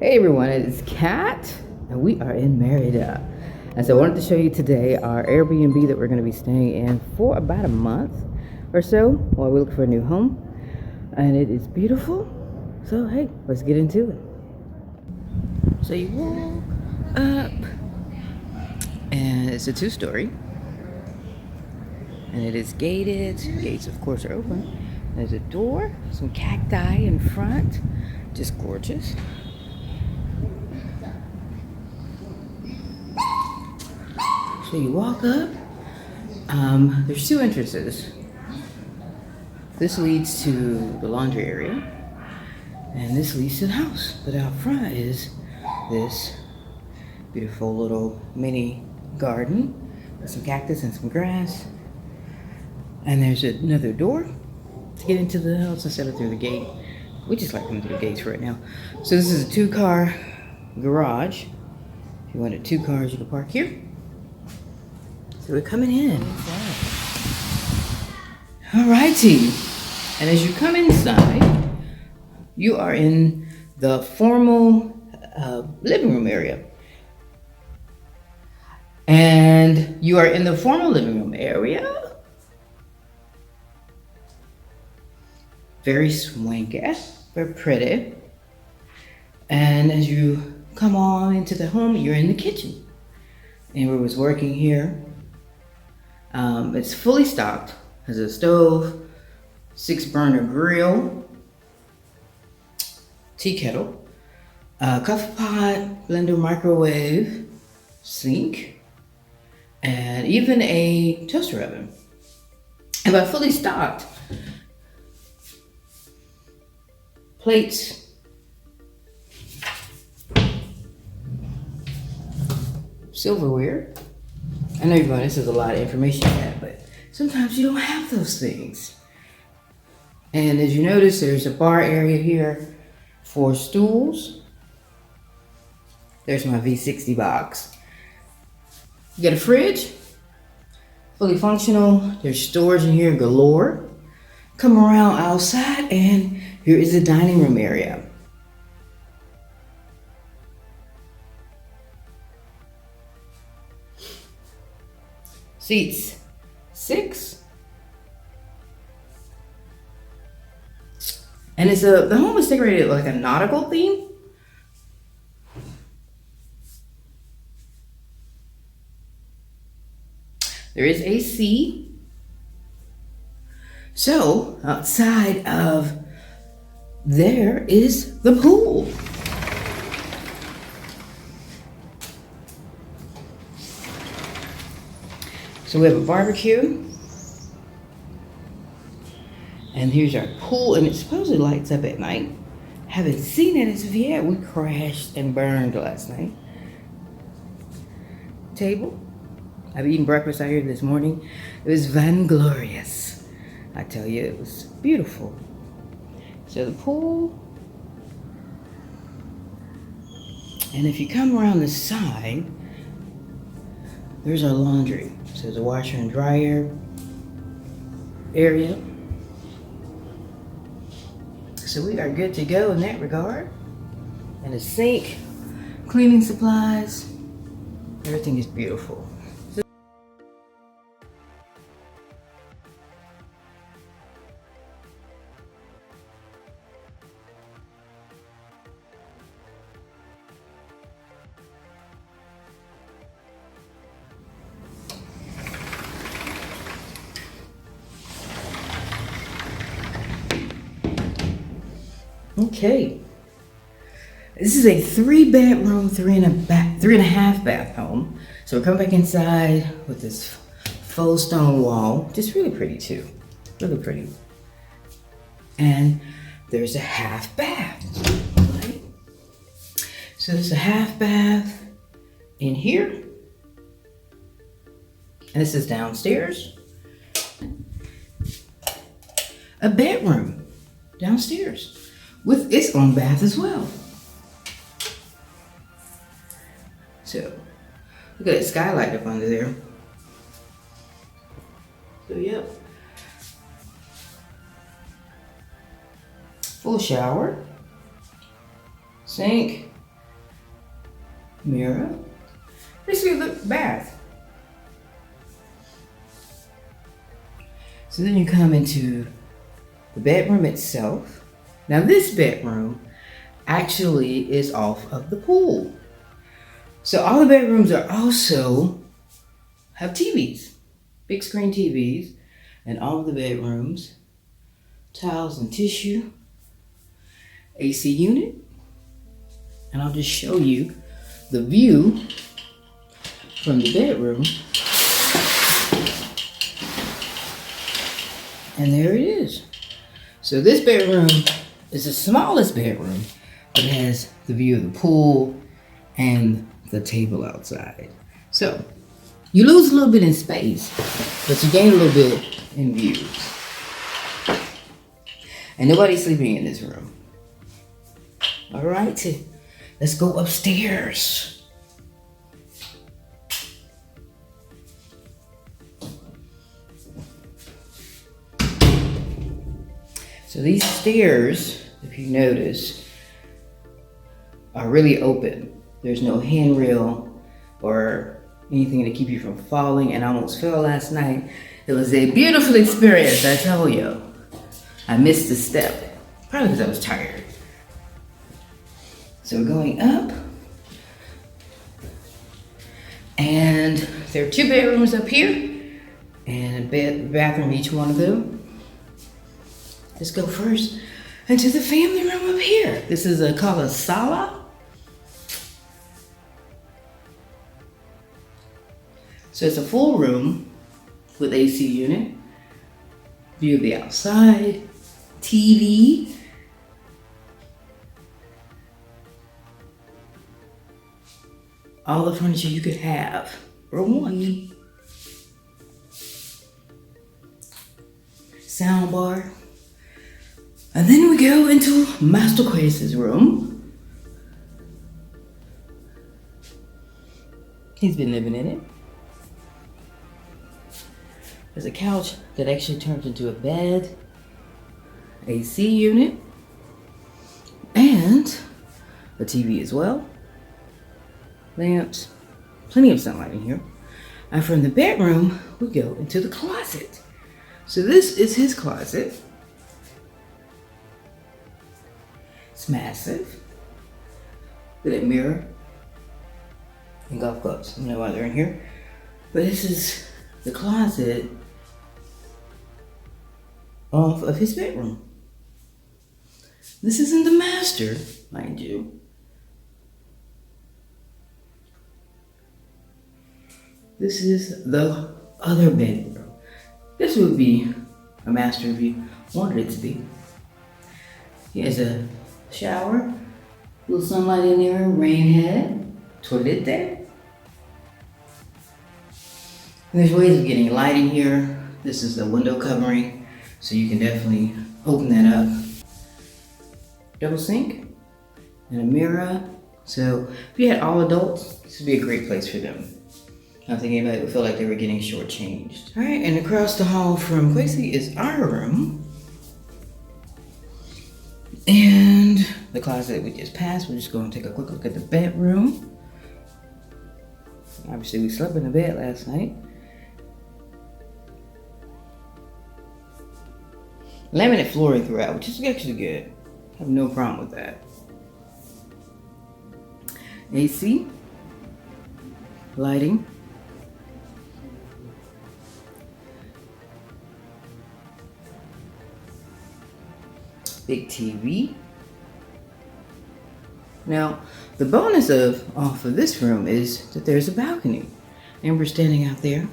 Hey everyone, it's Kat, and we are in Merida. And so I wanted to show you today our Airbnb that we're going to be staying in for about a month or so while we look for a new home. And it is beautiful. So hey, let's get into it. So you walk up, and it's a two-story. And it is gated. Gates, of course, are open. There's a door, some cacti in front. Just gorgeous. So you walk up, there's two entrances. This leads to the laundry area, and this leads to the house. But out front is this beautiful little mini garden with some cactus and some grass. And there's another door to get into the house instead of through the gate. We just like coming through the gates right now. So this is a 2-car garage. If you wanted 2 cars, you could park here. So we're coming in. Alrighty. And as you come inside, you are in the formal living room area. And you are in the formal living room area. Very swanky, very pretty. And as you come on into the home, you're in the kitchen. Amber was working here. It's fully stocked. Has a stove, 6-burner grill, tea kettle, coffee pot, blender, microwave, sink, and even a toaster oven. And by fully stocked, plates, silverware. I know you're going, this is a lot of information, but sometimes you don't have those things. And as you notice, there's a bar area here for stools. There's my V60 box. You got a fridge, fully functional. There's storage in here galore. Come around outside, and here is the dining room area. Seats 6. And the home is decorated like a nautical theme. There is AC. So outside of there is the pool. So we have a barbecue, and here's our pool, and it supposedly lights up at night. Haven't seen it as of yet. We crashed and burned last night. Table. I've eaten breakfast out here this morning. It was vanglorious. I tell you, it was beautiful. So the pool, and if you come around the side, there's our laundry. So there's a washer and dryer area. So we are good to go in that regard. And a sink, cleaning supplies, everything is beautiful. Okay, this is a 3-bedroom, 3.5 bath home. So we're coming back inside with this faux stone wall, just really pretty too, really pretty. And there's a half bath. Right? So there's a half bath in here, and this is downstairs. A bedroom downstairs with its own bath as well. So look at that skylight up under there. So yep. Full shower, sink, mirror. Basically, look, bath. So then you come into the bedroom itself. Now this bedroom actually is off of the pool. So all the bedrooms are also have TVs, big screen TVs, and all of the bedrooms, towels and tissue, AC unit, and I'll just show you the view from the bedroom. And there it is. So this bedroom is the smallest bedroom, but it has the view of the pool and the table outside. So you lose a little bit in space, but you gain a little bit in views. And nobody's sleeping in this room. All right, let's go upstairs. So these stairs, if you notice, are really open. There's no handrail or anything to keep you from falling, and I almost fell last night. It was a beautiful experience, I tell you. I missed a step, probably because I was tired. So we're going up, and there are 2 bedrooms up here, and a bathroom each one of them. Let's go first into the family room up here. This is called a sala. So it's a full room with AC unit, view of the outside, TV, all the furniture you could have or want. Sound bar. And then we go into Master Quace's room. He's been living in it. There's a couch that actually turns into a bed, AC unit, and a TV as well. Lamps, plenty of sunlight in here. And from the bedroom, we go into the closet. So this is his closet. It's massive. Look at that mirror and golf clubs. I don't know why they're in here. But this is the closet off of his bedroom. This isn't the master, mind you. This is the other bedroom. This would be a master if you wanted it to be. He has a shower, little sunlight in there, rain head, toilet there. And there's ways of getting light in here. This is the window covering, so you can definitely open that up. Double sink and a mirror. So if you had all adults, this would be a great place for them. I don't think anybody would feel like they were getting shortchanged. All right, and across the hall from Quacey is our room. And the closet we just passed. We're just going to take a quick look at the bedroom. Obviously, we slept in the bed last night. Laminate flooring throughout, which is actually good. I have no problem with that. AC, lighting. Big TV. Now, the bonus off of this room is that there's a balcony. And we're standing out there.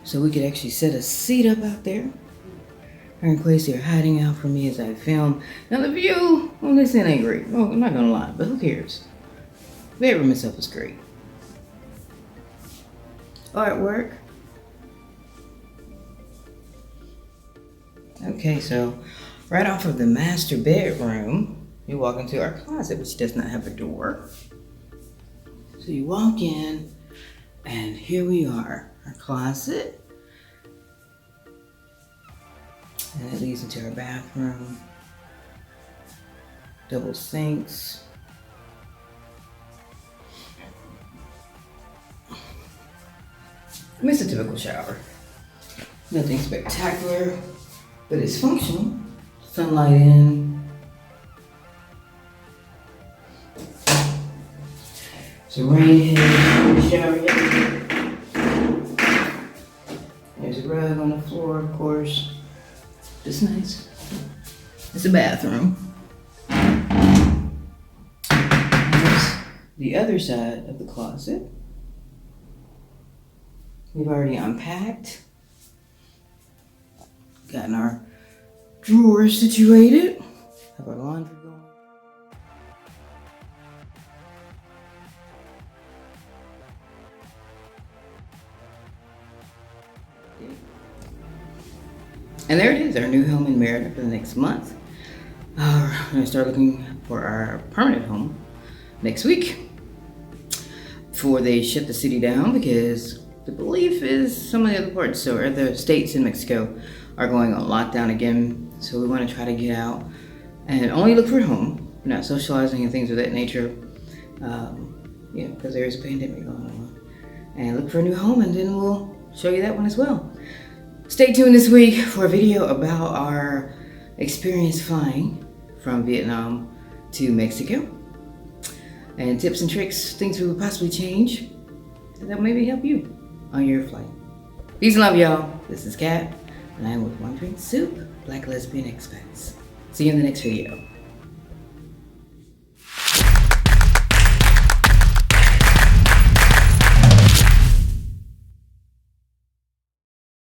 So we could actually set a seat up out there. Her and Quacey are hiding out from me as I film. Now the view on this end ain't great. Oh, I'm not gonna lie, but who cares? The bedroom itself is great. Artwork. Okay, so right off of the master bedroom, you walk into our closet, which does not have a door. So you walk in, and here we are, our closet. And it leads into our bathroom. Double sinks. I mean, it's a typical shower. Nothing spectacular, but it's functional. Sunlight in. It's a rain head shower head. There's a rug on the floor, of course. Just nice. It's a bathroom. Here's the other side of the closet. We've already unpacked. Gotten our drawers situated. Have our laundry going. And there it is, our new home in Merida for the next month. We're gonna start looking for our permanent home next week before they shut the city down, because the belief is some of the other parts, so other states in Mexico are going on lockdown again. So we want to try to get out and only look for a home. We're not socializing and things of that nature, because there is a pandemic going on. And look for a new home, and then we'll show you that one as well. Stay tuned this week for a video about our experience flying from Vietnam to Mexico, and tips and tricks, things we would possibly change that maybe help you on your flight. Peace and love, y'all. This is Kat, and I'm with One Drink Soup, Black Lesbian Expats. See you in the next video.